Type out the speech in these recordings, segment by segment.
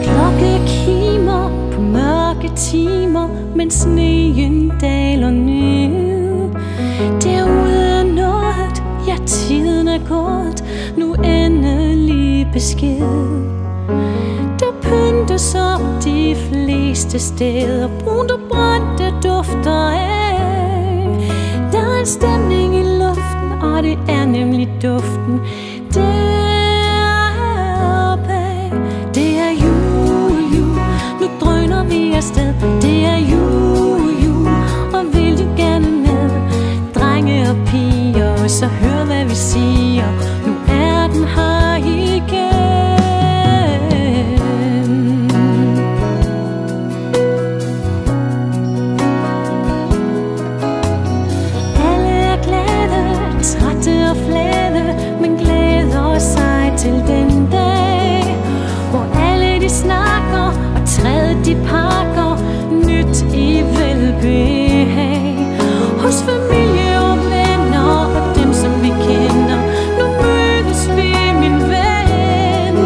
Klokke kimer på mørke timer, mens sneen daler ned. Derude er noget, ja, tiden er gået, nu endelig besked. Der pyntes op de fleste steder, brunt og brændt det dufter af. Der er en stemning i luften, og det er nemlig duften deroppe. Det er jul, jul, nu drøner vi afsted. Det er jul, jul, og vil du gerne med, drenge og piger, så hør hvad vi siger. Nu er den her igen. Trætte og flade, men glæder sig til den dag, hvor alle de snakker, og træet de pakker nyt i velbehag. Hos familie og venner og dem som vi kender, nu mødes vi, min ven.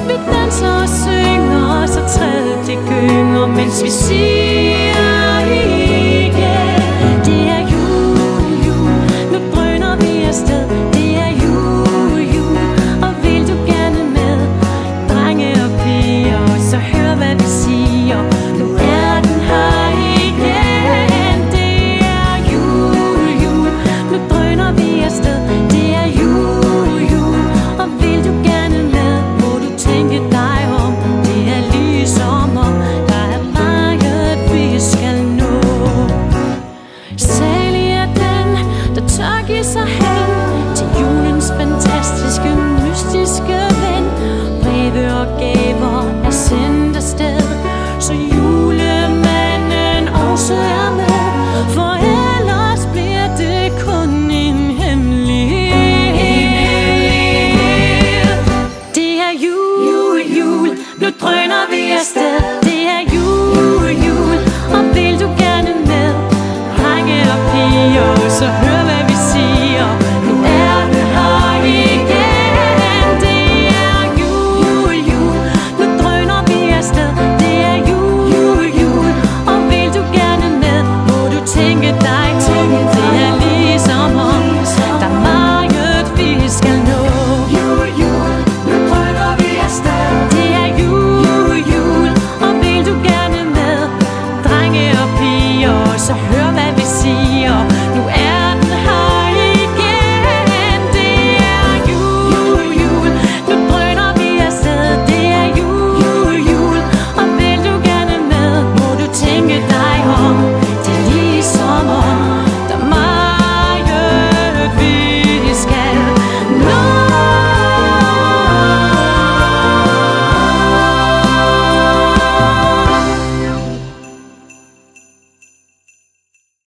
Vi danser og synger, så træet det gynger, mens vi siger igen. Det er jul, jul, nu drøner vi afsted. Det er jul, jul, og vil du gerne med, drenge og piger, så hør hvad vi siger. Nu er den her igen. Det er jul, jul, nu drøner vi afsted. Det er jul, jul, og vil du gerne med, må du tænke dig om. Det er ligesom om der er meget vi skal nå. Særlig er den, der tør give sig hen til julens fantastiske, mystiske ven. Breve og gaver er sendt afsted, så julemanden også er med, for ellers bliver det kun en hemmelighed. Det er jul, jul, nu drøner vi afsted.